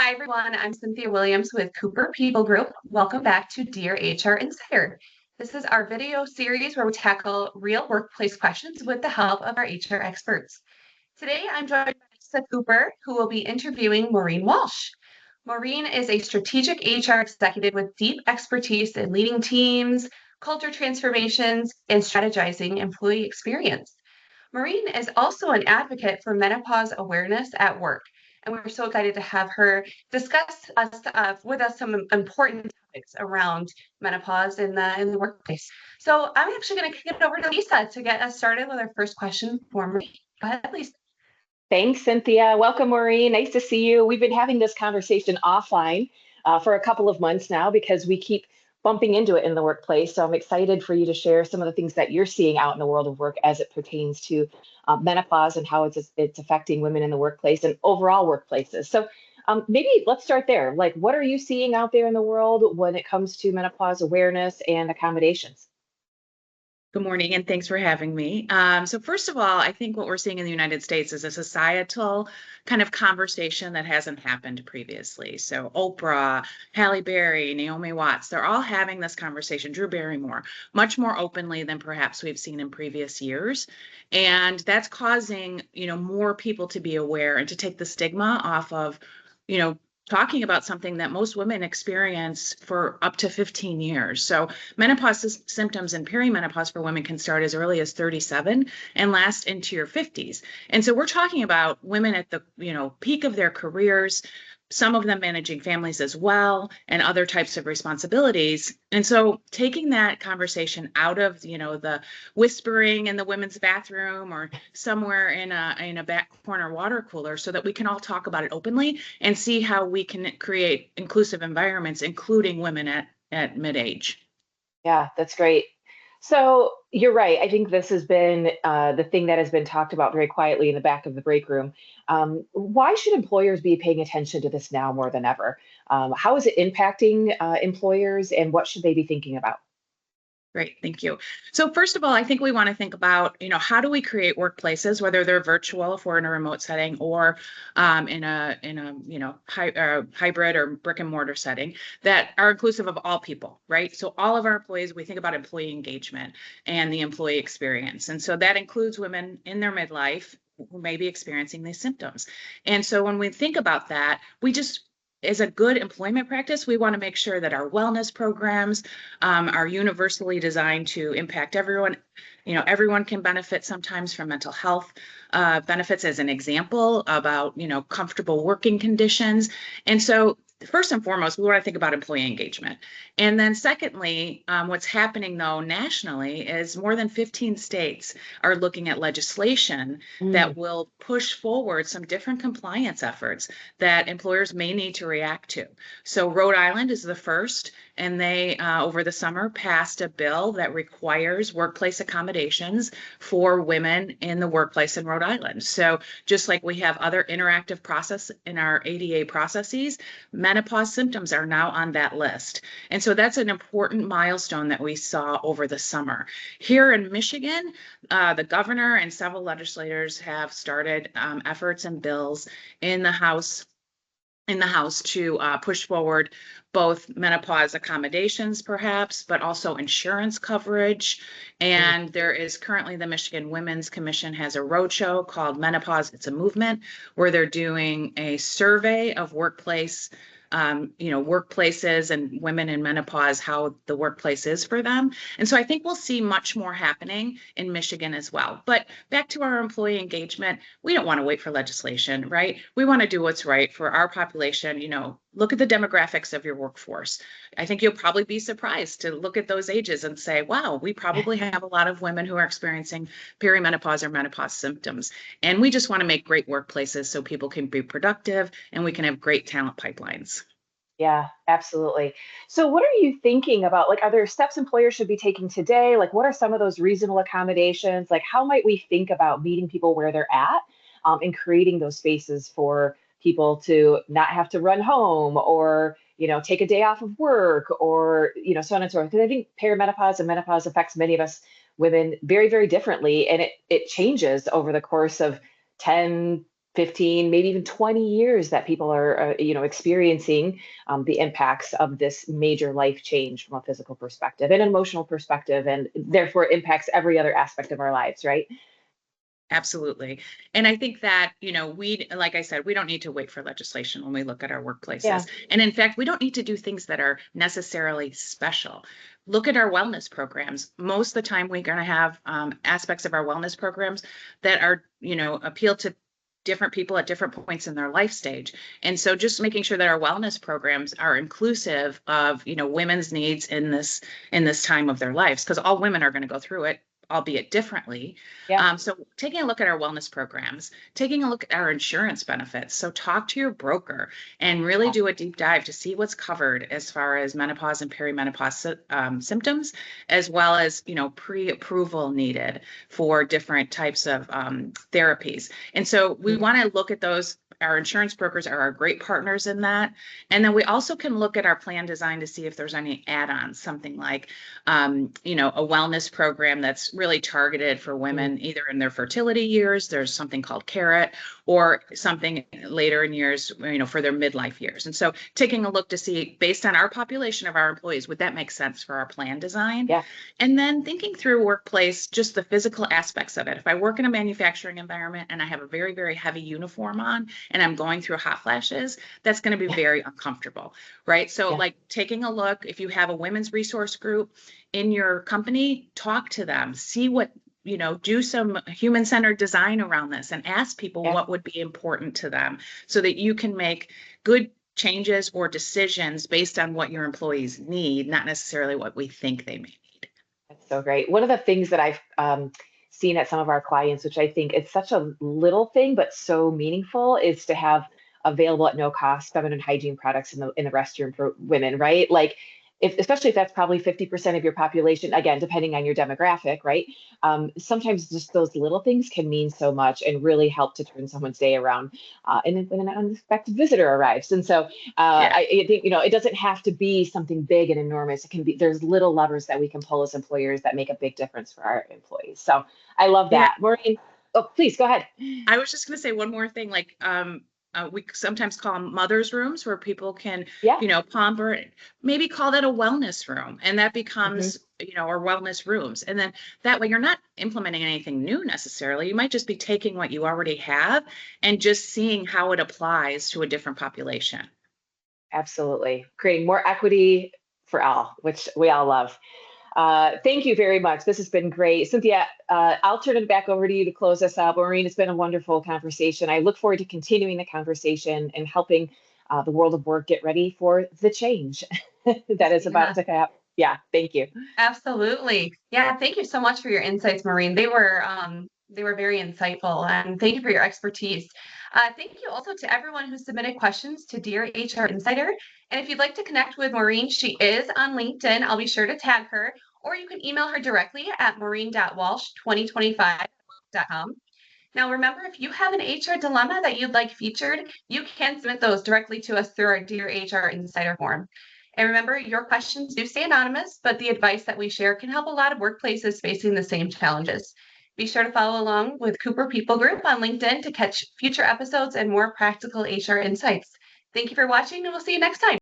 Hi, everyone. I'm Cynthia Williams with Cooper People Group. Welcome back to Dear HR Insider. This is our video series where we tackle real workplace questions with the help of our HR experts. Today, I'm joined by Lisa Cooper, who will be interviewing Maureen Walsh. Maureen is a strategic HR executive with deep expertise in leading teams, culture transformations, and strategizing employee experience. Maureen is also an advocate for menopause awareness at work, and we're so excited to have her discuss with us some important topics around menopause in the workplace. So I'm actually going to kick it over to Lisa to get us started with our first question for Maureen. Go ahead, Lisa. Thanks, Cynthia. Welcome, Maureen. Nice to see you. We've been having this conversation offline for a couple of months now because we keep bumping into it in the workplace. So I'm excited for you to share some of the things that you're seeing out in the world of work as it pertains to menopause and how it's affecting women in the workplace and overall workplaces. So maybe let's start there. Like, what are you seeing out there in the world when it comes to menopause awareness and accommodations? Good morning, and thanks for having me. So first of all, I think what we're seeing in the United States is a societal kind of conversation that hasn't happened previously. So Oprah, Halle Berry, Naomi Watts, they're all having this conversation, Drew Barrymore, much more openly than perhaps we've seen in previous years. And that's causing, more people to be aware and to take the stigma off of, talking about something that most women experience for up to 15 years. So menopause symptoms and perimenopause for women can start as early as 37 and last into your 50s. And so we're talking about women at the, peak of their careers, some of them managing families as well, and other types of responsibilities. And so taking that conversation out of, the whispering in the women's bathroom or somewhere in a back corner water cooler so that we can all talk about it openly and see how we can create inclusive environments, including women at mid-age. Yeah, that's great. So you're right. I think this has been the thing that has been talked about very quietly in the back of the break room. Why should employers be paying attention to this now more than ever? How is it impacting employers, and what should they be thinking about? Great, thank you. So first of all, I think we want to think about, how do we create workplaces, whether they're virtual, if we're in a remote setting, or in a hybrid or brick and mortar setting, that are inclusive of all people, right? So all of our employees, we think about employee engagement and the employee experience, and so that includes women in their midlife who may be experiencing these symptoms. And so when we think about that, as a good employment practice, we want to make sure that our wellness programs are universally designed to impact everyone. Everyone can benefit sometimes from mental health benefits, as an example, about, comfortable working conditions. And so first and foremost, we want to think about employee engagement. And then secondly, what's happening though nationally is more than 15 states are looking at legislation that will push forward some different compliance efforts that employers may need to react to. So Rhode Island is the first, and they, over the summer, passed a bill that requires workplace accommodations for women in the workplace in Rhode Island. So just like we have other interactive process in our ADA processes, menopause symptoms are now on that list. And so that's an important milestone that we saw over the summer. Here in Michigan, the governor and several legislators have started efforts and bills in the House to push forward both menopause accommodations, perhaps, but also insurance coverage. And there is currently the Michigan Women's Commission has a roadshow called Menopause, It's a Movement, where they're doing a survey of workplaces and women in menopause, how the workplace is for them. And so I think we'll see much more happening in Michigan as well. But back to our employee engagement, we don't want to wait for legislation, right? We want to do what's right for our population. Look at the demographics of your workforce. I think you'll probably be surprised to look at those ages and say, wow, we probably have a lot of women who are experiencing perimenopause or menopause symptoms. And we just want to make great workplaces so people can be productive and we can have great talent pipelines. Yeah, absolutely. So what are you thinking about? Like, are there steps employers should be taking today? Like, what are some of those reasonable accommodations? Like, how might we think about meeting people where they're at and creating those spaces for people to not have to run home or, take a day off of work or, so on and so forth? Because I think perimenopause and menopause affects many of us women very, very differently. And it changes over the course of 10, 15, maybe even 20 years that people are, experiencing the impacts of this major life change from a physical perspective and an emotional perspective, and therefore impacts every other aspect of our lives, right? Absolutely. And I think that, like I said, we don't need to wait for legislation when we look at our Yeah. workplaces. And in fact, we don't need to do things that are necessarily special. Look at our wellness programs. Most of the time, we're going to have aspects of our wellness programs that are, appeal to different people at different points in their life stage. And so just making sure that our wellness programs are inclusive of, women's needs in this time of their lives, because all women are going to go through it, albeit differently. Yeah. So taking a look at our wellness programs, taking a look at our insurance benefits. So talk to your broker and really do a deep dive to see what's covered as far as menopause and perimenopause symptoms, as well as, pre-approval needed for different types of therapies. And so we want to look at those. Our insurance brokers are our great partners in that. And then we also can look at our plan design to see if there's any add-ons, something like, a wellness program that's really targeted for women, either in their fertility years, there's something called Carrot, or something later in years, for their midlife years. And so taking a look to see, based on our population of our employees, would that make sense for our plan design? Yeah. And then thinking through workplace, just the physical aspects of it. If I work in a manufacturing environment and I have a very, very heavy uniform on and I'm going through hot flashes, that's going to be very uncomfortable, right? So like taking a look, if you have a women's resource group in your company, talk to them, see what, do some human-centered design around this and ask people what would be important to them so that you can make good changes or decisions based on what your employees need, not necessarily what we think they may need. That's so great. One of the things that I've seen at some of our clients, which I think it's such a little thing, but so meaningful, is to have available at no cost feminine hygiene products in the restroom for women, right? Like, especially if that's probably 50% of your population, again, depending on your demographic, right? Sometimes just those little things can mean so much and really help to turn someone's day around, and when an unexpected visitor arrives. And so I think, it doesn't have to be something big and enormous. It can be, there's little levers that we can pull as employers that make a big difference for our employees. So I love that. Maureen, oh, please go ahead. I was just going to say one more thing, like, we sometimes call them mother's rooms where people can, pump, or maybe call that a wellness room. And that becomes, or wellness rooms. And then that way you're not implementing anything new necessarily. You might just be taking what you already have and just seeing how it applies to a different population. Absolutely. Creating more equity for all, which we all love. Thank you very much. This has been great. Cynthia, I'll turn it back over to you to close us up. Maureen, it's been a wonderful conversation. I look forward to continuing the conversation and helping the world of work get ready for the change that is about to happen. Yeah, thank you. Absolutely. Yeah, thank you so much for your insights, Maureen. They were very insightful, and thank you for your expertise. Thank you also to everyone who submitted questions to Dear HR Insider. And if you'd like to connect with Maureen, she is on LinkedIn. I'll be sure to tag her, or you can email her directly at maureen.walsh2025.com. Now, remember, if you have an HR dilemma that you'd like featured, you can submit those directly to us through our Dear HR Insider form. And remember, your questions do stay anonymous, but the advice that we share can help a lot of workplaces facing the same challenges. Be sure to follow along with Cooper People Group on LinkedIn to catch future episodes and more practical HR insights. Thank you for watching, and we'll see you next time.